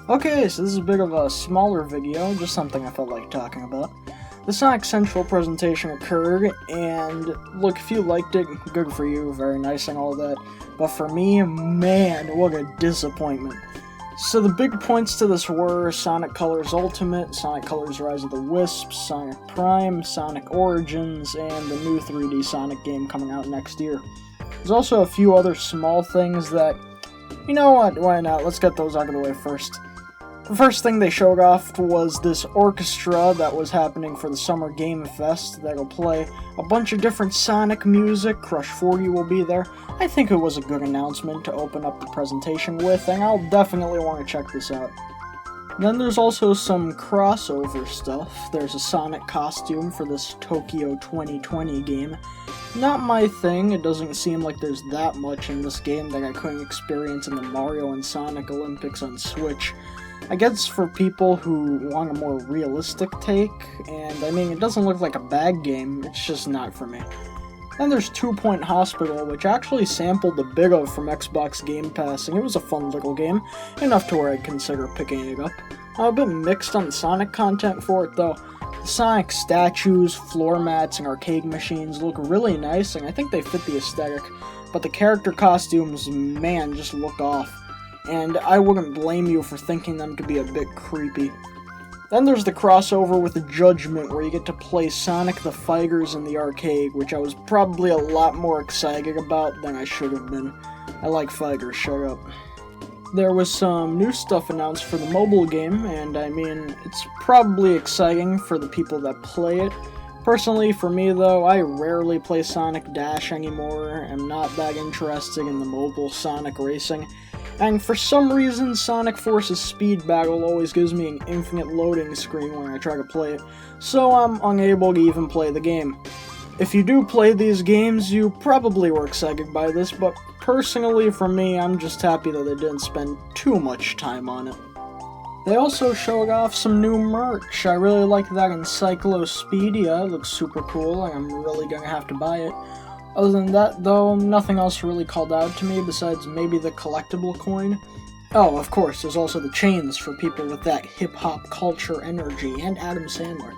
Okay, so this is a bit of a smaller video, just something I felt like talking about. The Sonic Central presentation occurred, and look, if you liked it, good for you, very nice and all that. But for me, man, what a disappointment. So the big points to this were Sonic Colors Ultimate, Sonic Colors Rise of the Wisps, Sonic Prime, Sonic Origins, and the new 3D Sonic game coming out next year. There's also a few other small things that, you know what, why not, let's get those out of the way first. The first thing they showed off was this orchestra that was happening for the Summer Game Fest that'll play a bunch of different Sonic music. Crush 40 will be there. I think it was a good announcement to open up the presentation with, and I'll definitely want to check this out. Then there's also some crossover stuff. There's a Sonic costume for this Tokyo 2020 game. Not my thing, it doesn't seem like there's that much in this game that I couldn't experience in the Mario and Sonic Olympics on Switch. I guess for people who want a more realistic take, and I mean, it doesn't look like a bad game, it's just not for me. Then there's 2 Point Hospital, which actually sampled a bit of from Xbox Game Pass, and it was a fun little game, enough to where I'd consider picking it up. I'm a bit mixed on the Sonic content for it though. The Sonic statues, floor mats, and arcade machines look really nice, and I think they fit the aesthetic, but the character costumes, man, just look off. And I wouldn't blame you for thinking them to be a bit creepy. Then there's the crossover with the Judgment, where you get to play Sonic the Fighters in the arcade, which I was probably a lot more excited about than I should have been. I like fighters, shut up. There was some new stuff announced for the mobile game, and I mean, it's probably exciting for the people that play it. Personally, for me though, I rarely play Sonic Dash anymore. I'm not that interested in the mobile Sonic racing. And for some reason, Sonic Force's Speed Battle always gives me an infinite loading screen when I try to play it, so I'm unable to even play the game. If you do play these games, you probably were excited by this, but personally for me, I'm just happy that they didn't spend too much time on it. They also showed off some new merch. I really like that Encyclopedia, it looks super cool, and I'm really gonna have to buy it. Other than that, though, nothing else really called out to me besides maybe the collectible coin. Oh, of course, there's also the chains for people with that hip-hop culture energy, and Adam Sandler.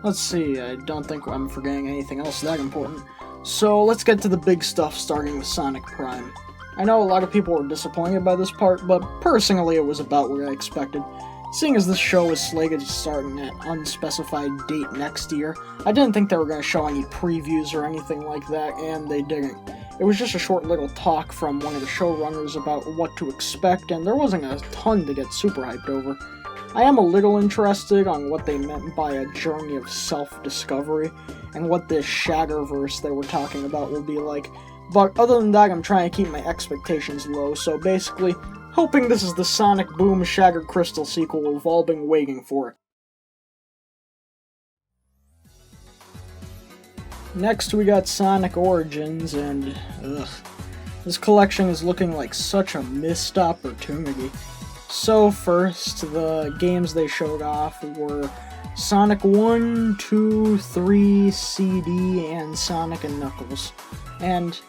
Let's see, I don't think I'm forgetting anything else that important. So let's get to the big stuff, starting with Sonic Prime. I know a lot of people were disappointed by this part, but personally it was about what I expected. Seeing as this show is slated to start in an unspecified date next year, I didn't think they were going to show any previews or anything like that, and they didn't. It was just a short little talk from one of the showrunners about what to expect, and there wasn't a ton to get super hyped over. I am a little interested on what they meant by a journey of self-discovery, and what this Shatterverse they were talking about will be like, but other than that, I'm trying to keep my expectations low, so basically, hoping this is the Sonic Boom Shattered Crystal sequel we've all been waiting for. Next we got Sonic Origins, and this collection is looking like such a missed opportunity. So first, the games they showed off were Sonic 1, 2, 3, CD, and Sonic & Knuckles. And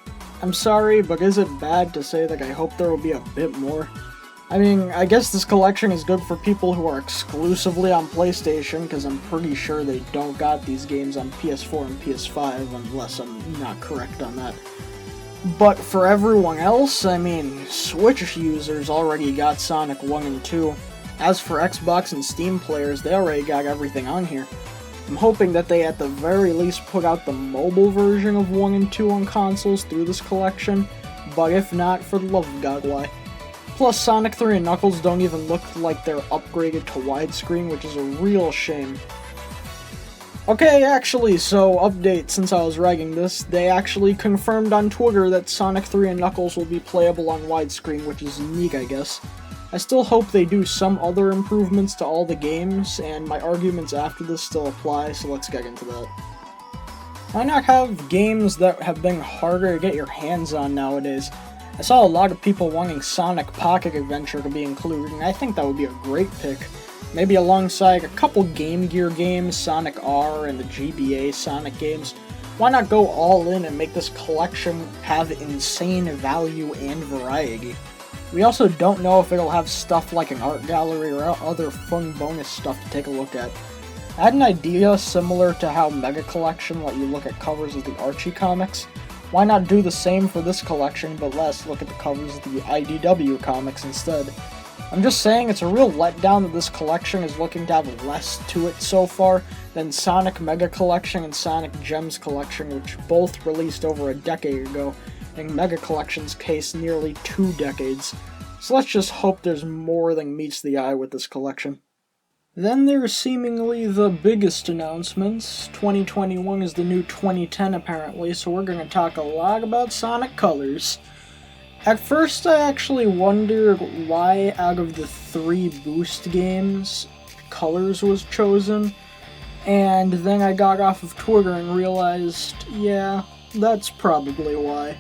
I'm sorry, but is it bad to say that I hope there will be a bit more? I mean, I guess this collection is good for people who are exclusively on PlayStation, because I'm pretty sure they don't got these games on PS4 and PS5, unless I'm not correct on that. But for everyone else, I mean, Switch users already got Sonic 1 and 2. As for Xbox and Steam players, they already got everything on here. I'm hoping that they at the very least put out the mobile version of 1 and 2 on consoles through this collection, but if not, for the love of God, why? Plus, Sonic 3 and Knuckles don't even look like they're upgraded to widescreen, which is a real shame. Okay, actually, so update, since I was writing this, they actually confirmed on Twitter that Sonic 3 and Knuckles will be playable on widescreen, which is neat, I guess. I still hope they do some other improvements to all the games, and my arguments after this still apply, so let's get into that. Why not have games that have been harder to get your hands on nowadays? I saw a lot of people wanting Sonic Pocket Adventure to be included, and I think that would be a great pick. Maybe alongside a couple Game Gear games, Sonic R and the GBA Sonic games. Why not go all in and make this collection have insane value and variety? We also don't know if it'll have stuff like an art gallery or other fun bonus stuff to take a look at. I had an idea similar to how Mega Collection let you look at covers of the Archie comics. Why not do the same for this collection, but look at the covers of the IDW comics instead? I'm just saying it's a real letdown that this collection is looking to have less to it so far than Sonic Mega Collection and Sonic Gems Collection, which both released over a decade ago, and Mega Collection's case nearly 2 decades. So let's just hope there's more than meets the eye with this collection. Then there's seemingly the biggest announcements. 2021 is the new 2010 apparently, so we're going to talk a lot about Sonic Colors. At first I actually wondered why out of the 3 Boost games, Colors was chosen, and then I got off of Twitter and realized, yeah, that's probably why.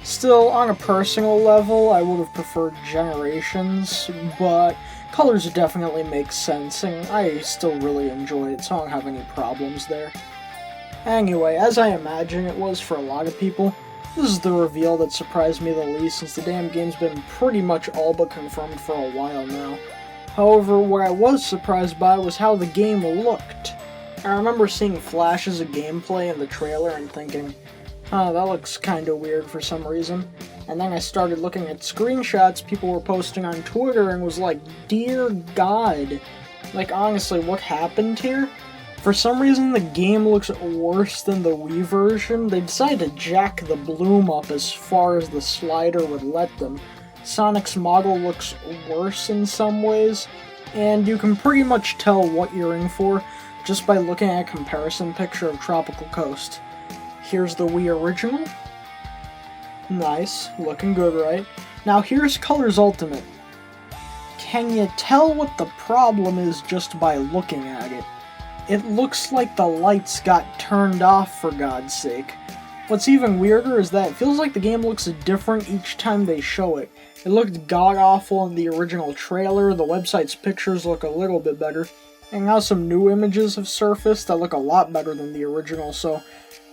Still, on a personal level, I would have preferred Generations, but Colors definitely makes sense, and I still really enjoy it, so I don't have any problems there. Anyway, as I imagine it was for a lot of people, this is the reveal that surprised me the least, since the damn game's been pretty much all but confirmed for a while now. However, what I was surprised by was how the game looked. I remember seeing flashes of gameplay in the trailer and thinking, that looks kinda weird for some reason. And then I started looking at screenshots people were posting on Twitter and was like, dear God. Like, honestly, what happened here? For some reason, the game looks worse than the Wii version. They decided to jack the bloom up as far as the slider would let them. Sonic's model looks worse in some ways, and you can pretty much tell what you're in for just by looking at a comparison picture of Tropical Coast. Here's the Wii original. Nice, looking good, right? Now here's Colors Ultimate. Can you tell what the problem is just by looking at it? It looks like the lights got turned off, for God's sake. What's even weirder is that it feels like the game looks different each time they show it. It looked god-awful in the original trailer, the website's pictures look a little bit better, and now some new images have surfaced that look a lot better than the original, so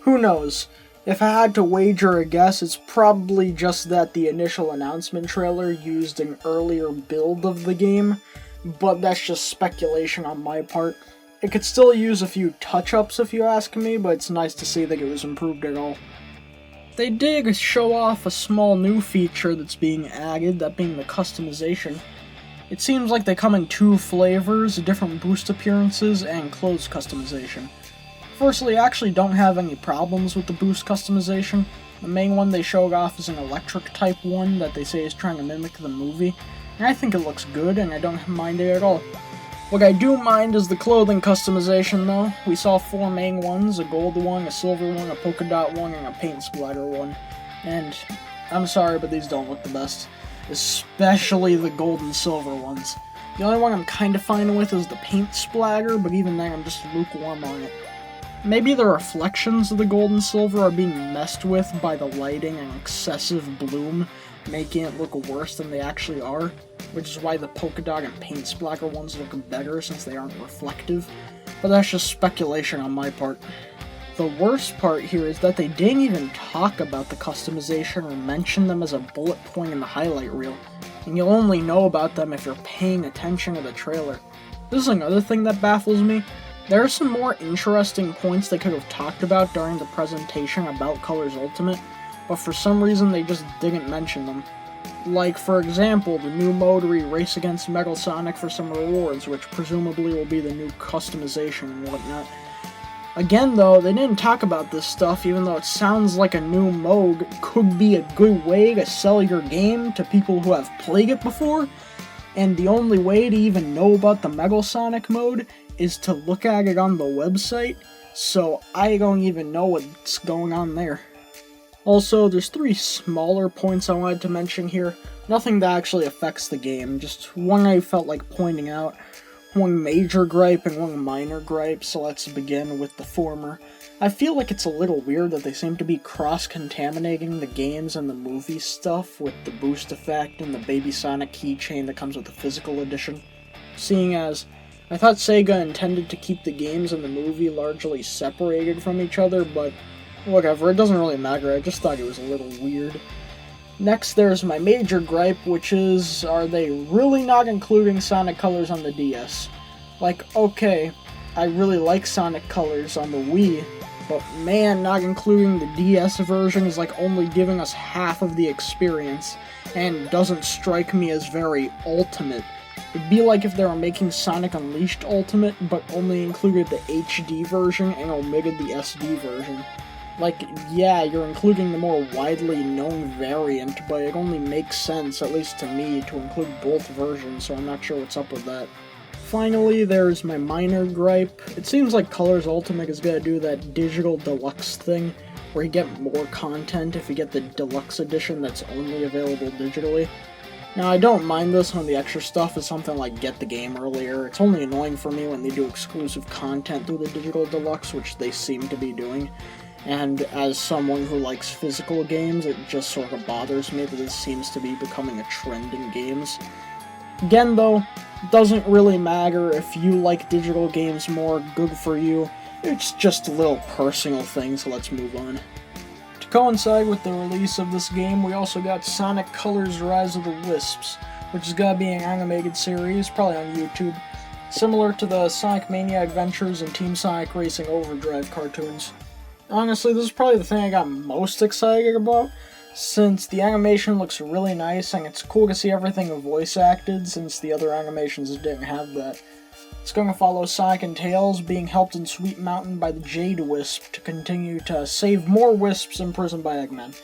who knows? If I had to wager a guess, it's probably just that the initial announcement trailer used an earlier build of the game, but that's just speculation on my part. It could still use a few touch-ups if you ask me, but it's nice to see that it was improved at all. They did show off a small new feature that's being added, that being the customization. It seems like they come in 2 flavors, different boost appearances, and clothes customization. Firstly, I actually don't have any problems with the boost customization. The main one they showed off is an electric type one that they say is trying to mimic the movie, and I think it looks good and I don't mind it at all. What I do mind is the clothing customization though. We saw 4 main ones, a gold one, a silver one, a polka dot one, and a paint splatter one. And I'm sorry, but these don't look the best. Especially the gold and silver ones. The only one I'm kinda fine with is the paint splatter, but even then I'm just lukewarm on it. Maybe the reflections of the gold and silver are being messed with by the lighting and excessive bloom, making it look worse than they actually are, which is why the polka dot and paint splatter ones look better since they aren't reflective, but that's just speculation on my part. The worst part here is that they didn't even talk about the customization or mention them as a bullet point in the highlight reel, and you'll only know about them if you're paying attention to the trailer. This is another thing that baffles me. There are some more interesting points they could have talked about during the presentation about Colors Ultimate, but for some reason they just didn't mention them. Like, for example, the new mode where you race against Metal Sonic for some rewards, which presumably will be the new customization and whatnot. Again though, they didn't talk about this stuff, even though it sounds like a new mode could be a good way to sell your game to people who have played it before, and the only way to even know about the Metal Sonic mode is to look at it on the website, so I don't even know what's going on there. Also, there's 3 smaller points I wanted to mention here. Nothing that actually affects the game, just one I felt like pointing out, one major gripe and one minor gripe, so let's begin with the former. I feel like it's a little weird that they seem to be cross-contaminating the games and the movie stuff with the boost effect and the Baby Sonic keychain that comes with the physical edition, seeing as I thought Sega intended to keep the games and the movie largely separated from each other, but whatever, it doesn't really matter, I just thought it was a little weird. Next, there's my major gripe, which is, are they really not including Sonic Colors on the DS? Like, okay, I really like Sonic Colors on the Wii, but man, not including the DS version is like only giving us half of the experience, and doesn't strike me as very ultimate. It'd be like if they were making Sonic Unleashed Ultimate, but only included the HD version and omitted the SD version. Like, yeah, you're including the more widely known variant, but it only makes sense, at least to me, to include both versions, so I'm not sure what's up with that. Finally, there's my minor gripe. It seems like Colors Ultimate is gonna do that digital deluxe thing, where you get more content if you get the deluxe edition that's only available digitally. Now, I don't mind this when the extra stuff is something like get the game earlier. It's only annoying for me when they do exclusive content through the digital deluxe, which they seem to be doing. And as someone who likes physical games, it just sort of bothers me that this seems to be becoming a trend in games. Again, though, it doesn't really matter if you like digital games more, good for you. It's just a little personal thing, so let's move on. To coincide with the release of this game, we also got Sonic Colors Rise of the Wisps, which is gonna be an animated series, probably on YouTube, similar to the Sonic Mania Adventures and Team Sonic Racing Overdrive cartoons. Honestly, this is probably the thing I got most excited about, since the animation looks really nice, and it's cool to see everything voice acted, since the other animations didn't have that. It's going to follow Sonic and Tails being helped in Sweet Mountain by the Jade Wisp to continue to save more Wisps imprisoned by Eggman,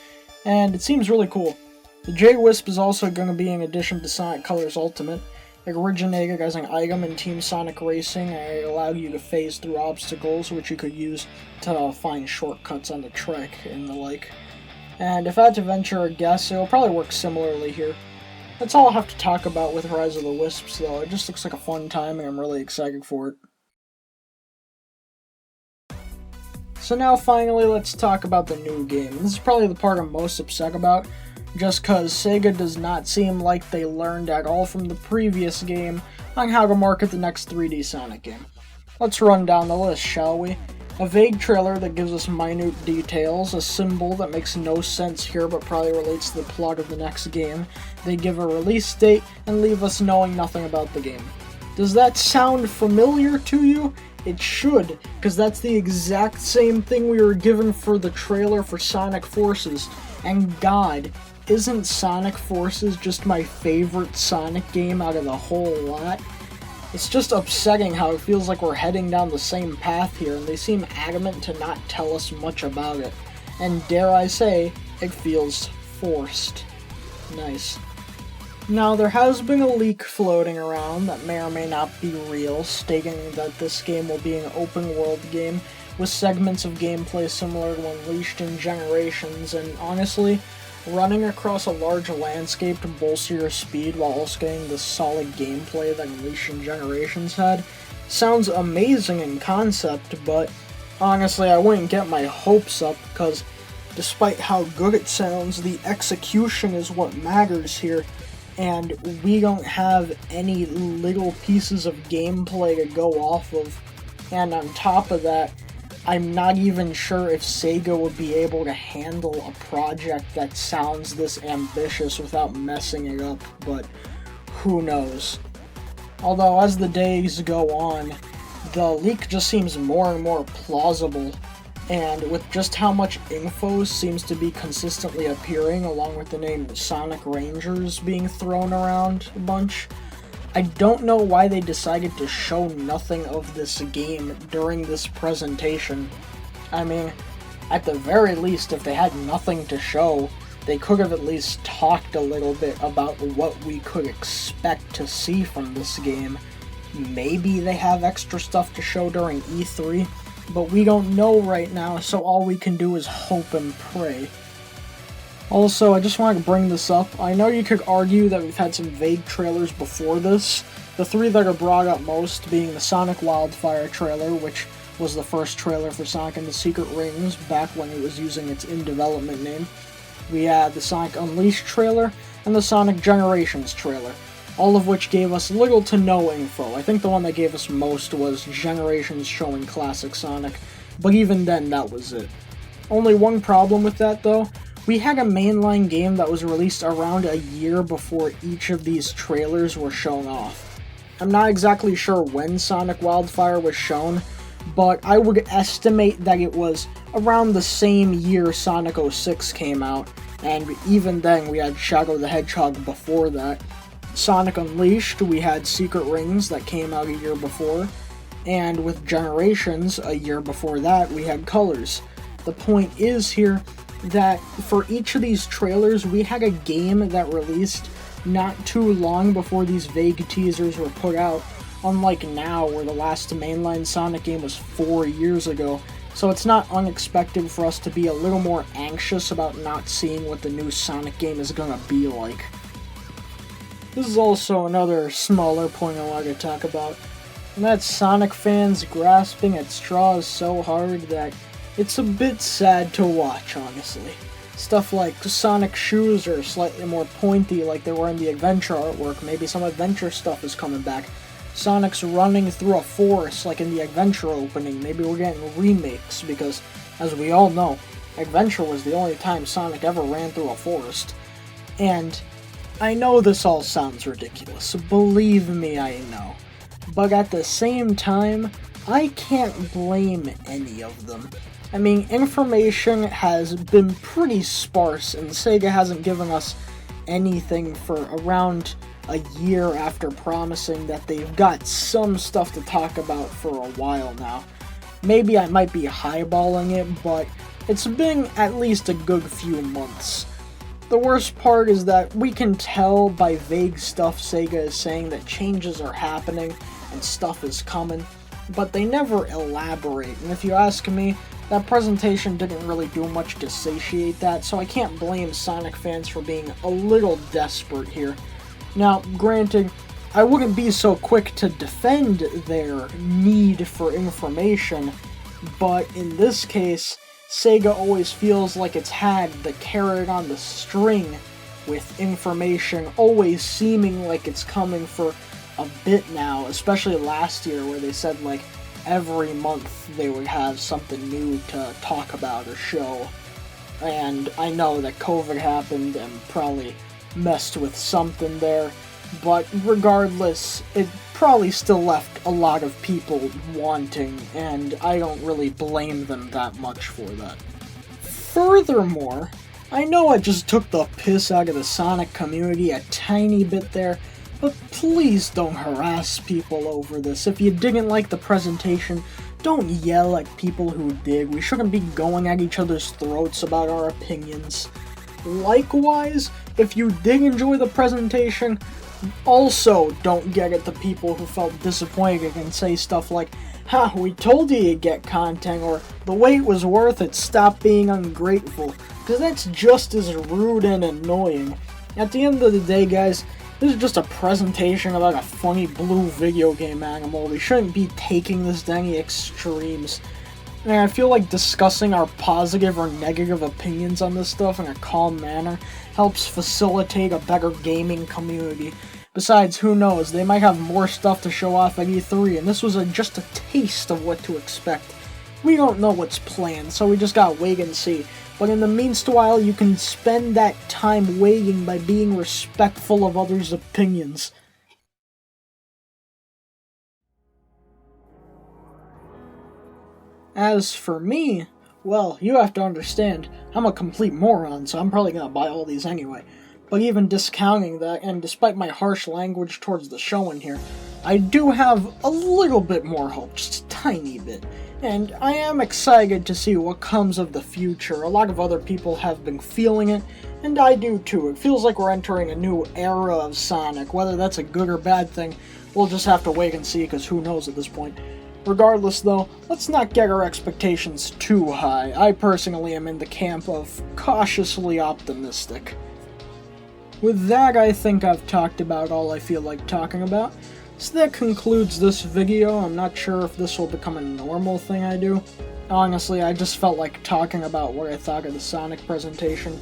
and it seems really cool. The Jade Wisp is also going to be an addition to Sonic Colors Ultimate. It originated as an item in Team Sonic Racing, and it allowed you to phase through obstacles, which you could use to find shortcuts on the track and the like. And if I had to venture a guess, it will probably work similarly here. That's all I'll have to talk about with Rise of the Wisps, though. It just looks like a fun time, and I'm really excited for it. So now, finally, let's talk about the new game. This is probably the part I'm most upset about, just cause Sega does not seem like they learned at all from the previous game on how to market the next 3D Sonic game. Let's run down the list, shall we? A vague trailer that gives us minute details, a symbol that makes no sense here but probably relates to the plot of the next game. They give a release date and leave us knowing nothing about the game. Does that sound familiar to you? It should, because that's the exact same thing we were given for the trailer for Sonic Forces. And God, isn't Sonic Forces just my favorite Sonic game out of the whole lot? It's just upsetting how it feels like we're heading down the same path here, and they seem adamant to not tell us much about it. And dare I say, it feels forced. Nice. Now, there has been a leak floating around that may or may not be real, stating that this game will be an open-world game with segments of gameplay similar to Unleashed in Generations, and honestly, running across a large landscape to bolster your speed while also getting the solid gameplay that Unleashed in Generations had sounds amazing in concept, but honestly I wouldn't get my hopes up, because despite how good it sounds, the execution is what matters here, and we don't have any little pieces of gameplay to go off of, and on top of that, I'm not even sure if Sega would be able to handle a project that sounds this ambitious without messing it up, but who knows. Although, as the days go on, the leak just seems more and more plausible, and with just how much info seems to be consistently appearing, along with the name Sonic Rangers being thrown around a bunch, I don't know why they decided to show nothing of this game during this presentation. I mean, at the very least, if they had nothing to show, they could have at least talked a little bit about what we could expect to see from this game. Maybe they have extra stuff to show during E3, but we don't know right now, so all we can do is hope and pray. Also, I just wanted to bring this up. I know you could argue that we've had some vague trailers before this, the three that are brought up most being the Sonic Wildfire trailer, which was the first trailer for Sonic and the Secret Rings back when it was using its in-development name. We had the Sonic Unleashed trailer, and the Sonic Generations trailer, all of which gave us little to no info. I think the one that gave us most was Generations showing classic Sonic, but even then that was it. Only one problem with that though, we had a mainline game that was released around a year before each of these trailers were shown off. I'm not exactly sure when Sonic Wildfire was shown, but I would estimate that it was around the same year Sonic 06 came out, and even then we had Shadow the Hedgehog before that. Sonic Unleashed, we had Secret Rings that came out a year before, and with Generations, a year before that, we had Colors. The point is here that for each of these trailers, we had a game that released not too long before these vague teasers were put out, unlike now where the last mainline Sonic game was 4 years ago, so it's not unexpected for us to be a little more anxious about not seeing what the new Sonic game is gonna be like. This is also another smaller point I wanted to talk about, and that's Sonic fans grasping at straws so hard that it's a bit sad to watch, honestly. Stuff like Sonic shoes are slightly more pointy like they were in the adventure artwork, maybe some adventure stuff is coming back. Sonic's running through a forest like in the adventure opening, maybe we're getting remakes, because, as we all know, adventure was the only time Sonic ever ran through a forest. And I know this all sounds ridiculous, believe me I know, but at the same time, I can't blame any of them. I mean, information has been pretty sparse, and Sega hasn't given us anything for around a year after promising that they've got some stuff to talk about for a while now. Maybe I might be highballing it, but it's been at least a good few months. The worst part is that we can tell by vague stuff Sega is saying that changes are happening and stuff is coming, but they never elaborate, and if you ask me, that presentation didn't really do much to satiate that, so I can't blame Sonic fans for being a little desperate here. Now, granted, I wouldn't be so quick to defend their need for information, but in this case, Sega always feels like it's had the carrot on the string with information always seeming like it's coming for a bit now, especially last year where they said like every month they would have something new to talk about or show. And I know that COVID happened and probably messed with something there, but regardless, it probably still left a lot of people wanting, and I don't really blame them that much for that. Furthermore, I know I just took the piss out of the Sonic community a tiny bit there, but please don't harass people over this. If you didn't like the presentation, don't yell at people who did. We shouldn't be going at each other's throats about our opinions. Likewise, if you did enjoy the presentation, also don't get at the people who felt disappointed and say stuff like, "Ha, we told you you'd get content," or "the wait was worth it, stop being ungrateful," because that's just as rude and annoying. At the end of the day, guys, this is just a presentation about a funny blue video game animal. We shouldn't be taking this to any extremes. And I feel like discussing our positive or negative opinions on this stuff in a calm manner helps facilitate a better gaming community. Besides, who knows, they might have more stuff to show off at E3, and this was just a taste of what to expect. We don't know what's planned, so we just gotta wait and see. But in the meanwhile, you can spend that time waiting by being respectful of others' opinions. As for me, well, you have to understand, I'm a complete moron, so I'm probably gonna buy all these anyway. But even discounting that, and despite my harsh language towards the show in here, I do have a little bit more hope, just a tiny bit. And I am excited to see what comes of the future. A lot of other people have been feeling it, and I do too. It feels like we're entering a new era of Sonic. Whether that's a good or bad thing, we'll just have to wait and see, because who knows at this point. Regardless though, let's not get our expectations too high. I personally am in the camp of cautiously optimistic. With that, I think I've talked about all I feel like talking about. So that concludes this video. I'm not sure if this will become a normal thing I do. Honestly, I just felt like talking about what I thought of the Sonic presentation.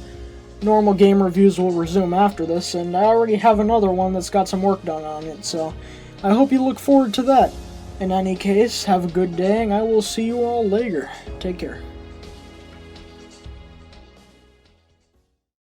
Normal game reviews will resume after this, and I already have another one that's got some work done on it, so I hope you look forward to that. In any case, have a good day, and I will see you all later. Take care.